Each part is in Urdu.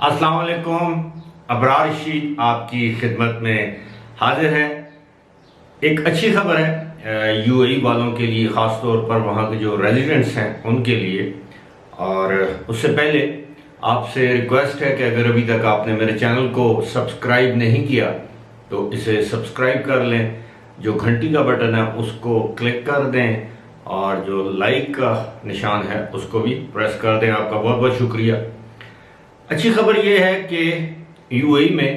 السلام علیکم. ابرار رشید آپ کی خدمت میں حاضر ہے. ایک اچھی خبر ہے یو اے ای والوں کے لیے، خاص طور پر وہاں کے جو ریزیڈنٹس ہیں ان کے لیے. اور اس سے پہلے آپ سے ریکویسٹ ہے کہ اگر ابھی تک آپ نے میرے چینل کو سبسکرائب نہیں کیا تو اسے سبسکرائب کر لیں، جو گھنٹی کا بٹن ہے اس کو کلک کر دیں، اور جو لائک کا نشان ہے اس کو بھی پریس کر دیں. آپ کا بہت بہت شکریہ. اچھی خبر یہ ہے کہ یو اے ای میں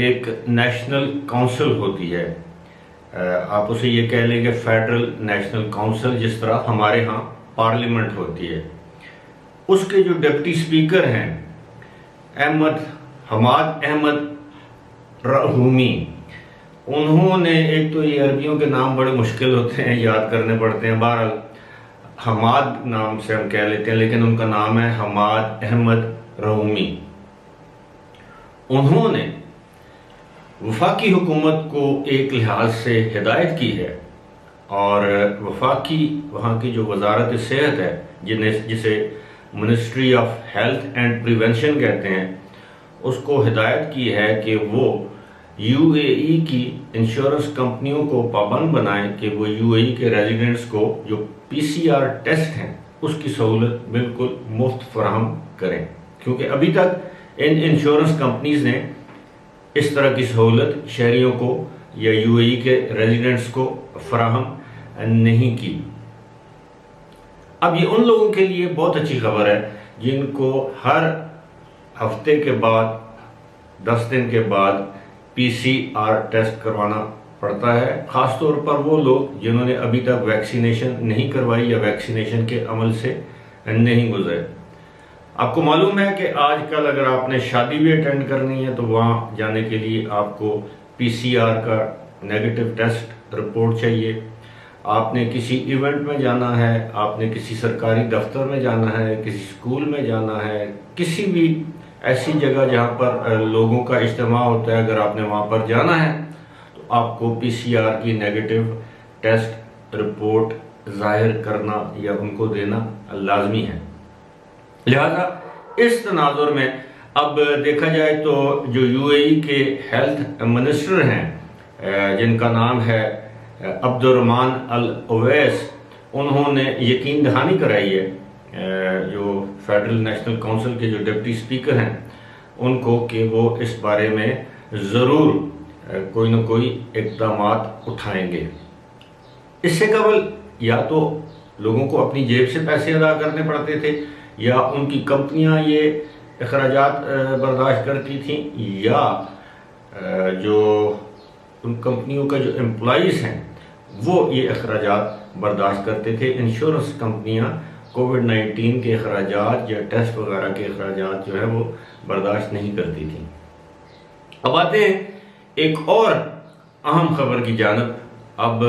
ایک نیشنل کونسل ہوتی ہے. آپ اسے یہ کہہ لیں کہ فیڈرل نیشنل کونسل، جس طرح ہمارے ہاں پارلیمنٹ ہوتی ہے. اس کے جو ڈپٹی سپیکر ہیں حماد احمد رحومی، انہوں نے، ایک تو یہ عربیوں کے نام بڑے مشکل ہوتے ہیں، یاد کرنے پڑتے ہیں، بہرحال حماد نام سے ہم کہہ لیتے ہیں لیکن ان کا نام ہے حماد احمد رحومی. انہوں نے وفاقی حکومت کو ایک لحاظ سے ہدایت کی ہے، اور وفاقی وہاں کی جو وزارت صحت ہے، جسے ministry of health and prevention کہتے ہیں، اس کو ہدایت کی ہے کہ وہ یو اے ای کی انشورنس کمپنیوں کو پابند بنائیں کہ وہ یو اے ای کے ریزیڈنٹس کو جو پی سی آر ٹیسٹ ہیں اس کی سہولت بالکل مفت فراہم کریں، کیونکہ ابھی تک ان انشورنس کمپنیز نے اس طرح کی سہولت شہریوں کو یا یو اے ای کے ریزیڈنٹس کو فراہم نہیں کی. اب یہ ان لوگوں کے لیے بہت اچھی خبر ہے جن کو ہر ہفتے کے بعد 10 دن کے بعد پی سی آر ٹیسٹ کروانا پڑتا ہے، خاص طور پر وہ لوگ جنہوں نے ابھی تک ویکسینیشن نہیں کروائی یا ویکسینیشن کے عمل سے نہیں گزرے. آپ کو معلوم ہے کہ آج کل اگر آپ نے شادی بھی اٹینڈ کرنی ہے تو وہاں جانے کے لیے آپ کو پی سی آر کا نیگیٹو ٹیسٹ رپورٹ چاہیے. آپ نے کسی ایونٹ میں جانا ہے، آپ نے کسی سرکاری دفتر میں جانا ہے، کسی اسکول میں جانا ہے، کسی بھی ایسی جگہ جہاں پر لوگوں کا اجتماع ہوتا ہے، اگر آپ نے وہاں پر جانا ہے تو آپ کو پی سی آر کی نیگیٹو ٹیسٹ رپورٹ ظاہر کرنا یا ان کو دینا لازمی ہے. لہذا اس تناظر میں اب دیکھا جائے تو جو یو اے ای کے ہیلتھ منسٹر ہیں جن کا نام ہے عبد الرحمن الاویس، انہوں نے یقین دہانی کرائی ہے جو فیڈرل نیشنل کونسل کے جو ڈپٹی سپیکر ہیں ان کو، کہ وہ اس بارے میں ضرور کوئی نہ کوئی اقدامات اٹھائیں گے. اس سے قبل یا تو لوگوں کو اپنی جیب سے پیسے ادا کرنے پڑتے تھے، یا ان کی کمپنیاں یہ اخراجات برداشت کرتی تھیں، یا جو ان کمپنیوں کا جو امپلائیز ہیں وہ یہ اخراجات برداشت کرتے تھے. انشورنس کمپنیاں کووڈ-19 کے اخراجات یا ٹیسٹ وغیرہ کے اخراجات جو ہے وہ برداشت نہیں کرتی تھیں. اب آتے ہیں ایک اور اہم خبر کی جانب. اب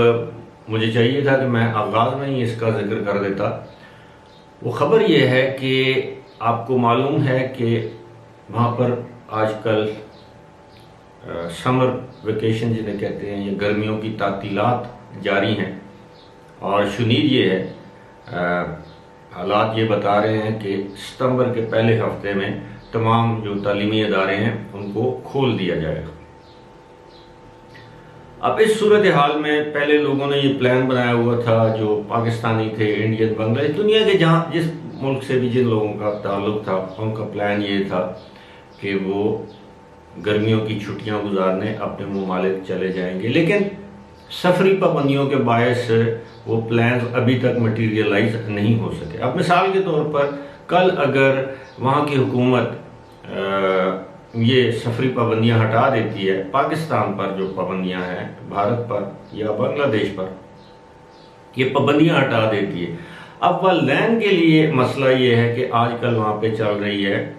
مجھے چاہیے تھا کہ میں آغاز میں ہی اس کا ذکر کر دیتا. وہ خبر یہ ہے کہ آپ کو معلوم ہے کہ وہاں پر آج کل سمر ویکیشن جنہیں کہتے ہیں، یہ گرمیوں کی تعطیلات جاری ہیں، اور شنید یہ ہے، حالات یہ بتا رہے ہیں کہ ستمبر کے پہلے ہفتے میں تمام جو تعلیمی ادارے ہیں ان کو کھول دیا جائے گا. اب اس صورتحال میں پہلے لوگوں نے یہ پلان بنایا ہوا تھا، جو پاکستانی تھے، انڈین، بنگلہ دیش، دنیا کے جس ملک سے بھی جن لوگوں کا تعلق تھا، ان کا پلان یہ تھا کہ وہ گرمیوں کی چھٹیاں گزارنے اپنے ممالک چلے جائیں گے. لیکن سفری پابندیوں کے باعث وہ پلانز ابھی تک مٹیریلائز نہیں ہو سکے. اب مثال کے طور پر کل اگر وہاں کی حکومت یہ سفری پابندیاں ہٹا دیتی ہے، پاکستان پر جو پابندیاں ہیں، بھارت پر یا بنگلہ دیش پر یہ پابندیاں ہٹا دیتی ہے. اب والدین کے لیے مسئلہ یہ ہے کہ آج کل وہاں پہ چل رہی ہے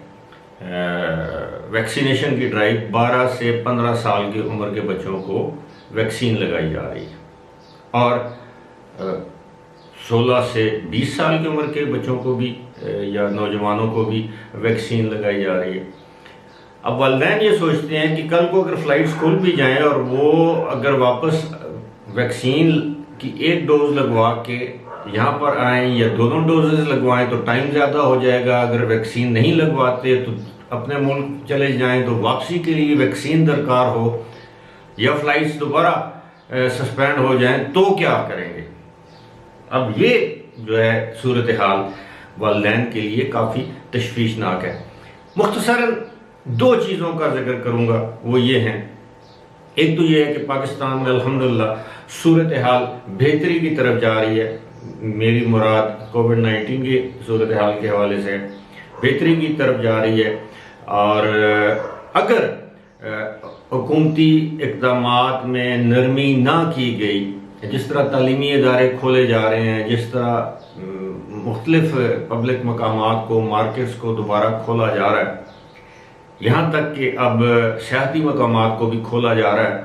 ویکسینیشن کی ڈرائیو. 12 سے 15 سال کی عمر کے بچوں کو ویکسین لگائی جا رہی ہے، اور 16 سے 20 سال کی عمر کے بچوں کو بھی یا نوجوانوں کو بھی ویکسین لگائی جا رہی ہے. اب والدین یہ سوچتے ہیں کہ کل کو اگر فلائٹس کھل بھی جائیں اور وہ اگر واپس ویکسین کی ایک ڈوز لگوا کے یہاں پر آئیں یا دونوں ڈوزز لگوائیں تو ٹائم زیادہ ہو جائے گا. اگر ویکسین نہیں لگواتے تو اپنے ملک چلے جائیں تو واپسی کے لیے ویکسین درکار ہو یا فلائٹس دوبارہ سسپینڈ ہو جائیں تو کیا کریں گے؟ اب یہ جو ہے صورتحال والدین کے لیے کافی تشویشناک ہے۔ مختصراً 2 چیزوں کا ذکر کروں گا، وہ یہ ہیں۔ ایک تو یہ ہے کہ پاکستان میں الحمدللہ صورتحال بہتری کی طرف جا رہی ہے، میری مراد کووڈ-19 کی صورتحال کے حوالے سے بہتری کی طرف جا رہی ہے، اور اگر حکومتی اقدامات میں نرمی نہ کی گئی، جس طرح تعلیمی ادارے کھولے جا رہے ہیں، جس طرح مختلف پبلک مقامات کو، مارکیٹس کو دوبارہ کھولا جا رہا ہے، یہاں تک کہ اب سیاحتی مقامات کو بھی کھولا جا رہا ہے،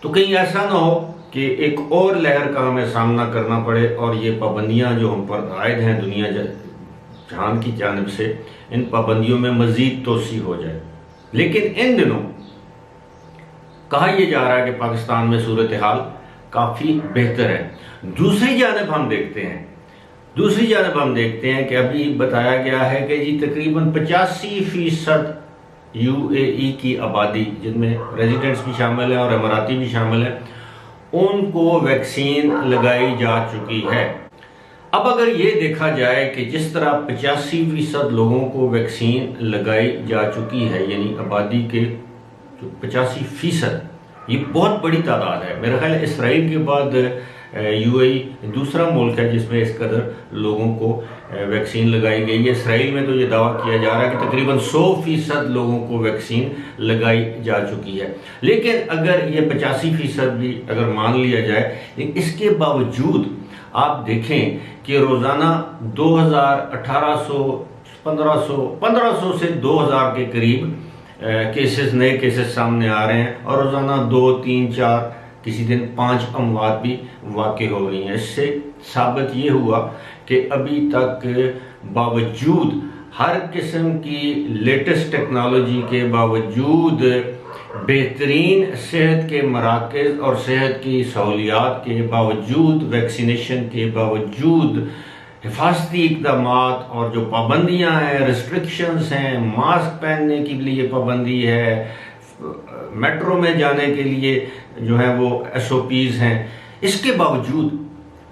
تو کہیں ایسا نہ ہو کہ ایک اور لہر کا ہمیں سامنا کرنا پڑے اور یہ پابندیاں جو ہم پر عائد ہیں دنیا جہان کی جانب سے، ان پابندیوں میں مزید توسیع ہو جائے۔ لیکن ان دنوں کہا یہ جا رہا ہے کہ پاکستان میں صورتحال کافی بہتر ہے۔ دوسری جانب ہم دیکھتے ہیں کہ ابھی بتایا گیا ہے کہ جی تقریباً 85% UAE کی آبادی، جن میں ریزیڈنٹس بھی شامل ہیں اور اماراتی بھی شامل ہیں، ان کو ویکسین لگائی جا چکی ہے۔ اب اگر یہ دیکھا جائے کہ جس طرح 85% لوگوں کو ویکسین لگائی جا چکی ہے، یعنی آبادی کے 85%، یہ بہت بڑی تعداد ہے۔ میرا خیال ہے اسرائیل کے بعد UAE دوسرا ملک ہے جس میں اس قدر لوگوں کو ویکسین لگائی گئی ہے۔ اسرائیل میں تو یہ دعویٰ کیا جا رہا ہے کہ تقریباً 100% لوگوں کو ویکسین لگائی جا چکی ہے۔ لیکن اگر یہ 85% بھی اگر مان لیا جائے، لیکن اس کے باوجود آپ دیکھیں کہ روزانہ 1500 سے 2000 کے قریب نئے کیسز سامنے آ رہے ہیں، اور روزانہ 2، 3، 4، کسی دن 5 اموات بھی واقع ہو رہی ہیں۔ اس سے ثابت یہ ہوا کہ ابھی تک باوجود ہر قسم کی لیٹسٹ ٹیکنالوجی کے باوجود، بہترین صحت کے مراکز اور صحت کی سہولیات کے باوجود، ویکسینیشن کے باوجود، حفاظتی اقدامات اور جو پابندیاں ہیں، ریسٹرکشنز ہیں، ماسک پہننے کے لیے پابندی ہے، میٹرو میں جانے کے لیے جو ہے وہ SOPs ہیں، اس کے باوجود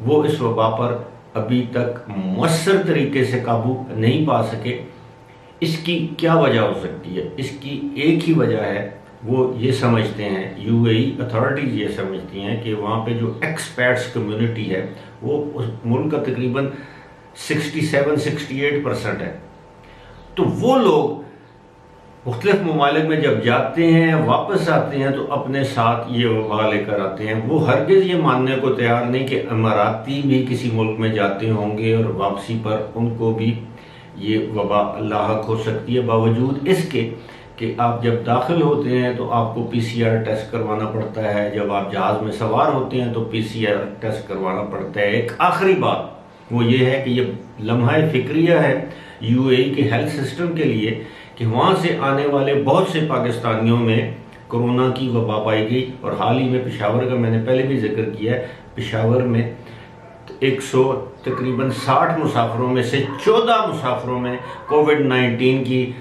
وہ اس وبا پر ابھی تک مؤثر طریقے سے قابو نہیں پا سکے۔ اس کی کیا وجہ ہو سکتی ہے؟ اس کی ایک ہی وجہ ہے، وہ یہ سمجھتے ہیں، UAE اتھارٹیز یہ سمجھتی ہیں کہ وہاں پہ جو ایکسپیٹس کمیونٹی ہے وہ اس ملک کا تقریباً 67-68% ہے۔ تو وہ لوگ مختلف ممالک میں جب جاتے ہیں، واپس آتے ہیں، تو اپنے ساتھ یہ وبا لے کر آتے ہیں۔ وہ ہرگز یہ ماننے کو تیار نہیں کہ اماراتی بھی کسی ملک میں جاتے ہوں گے اور واپسی پر ان کو بھی یہ وبا لاحق ہو سکتی ہے، باوجود اس کے کہ آپ جب داخل ہوتے ہیں تو آپ کو PCR ٹیسٹ کروانا پڑتا ہے، جب آپ جہاز میں سوار ہوتے ہیں تو PCR ٹیسٹ کروانا پڑتا ہے۔ ایک آخری بات وہ یہ ہے کہ یہ لمحہ فکریہ ہے UAE کے ہیلتھ سسٹم کے لیے کہ وہاں سے آنے والے بہت سے پاکستانیوں میں کرونا کی وبا پائی گئی، اور حال ہی میں پشاور کا میں نے پہلے بھی ذکر کیا ہے، پشاور میں تقریباً 60 مسافروں میں سے 14 مسافروں میں کووڈ-19 کی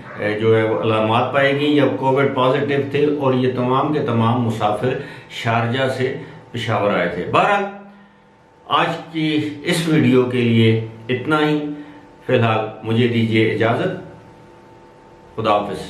جو ہے وہ علامات پائی گئی یا کووڈ پازیٹیو تھے، اور یہ تمام کے تمام مسافر شارجہ سے پشاور آئے تھے۔ بہرحال آج کی اس ویڈیو کے لیے اتنا ہی، فی الحال مجھے دیجیے اجازت۔ خدا حافظ۔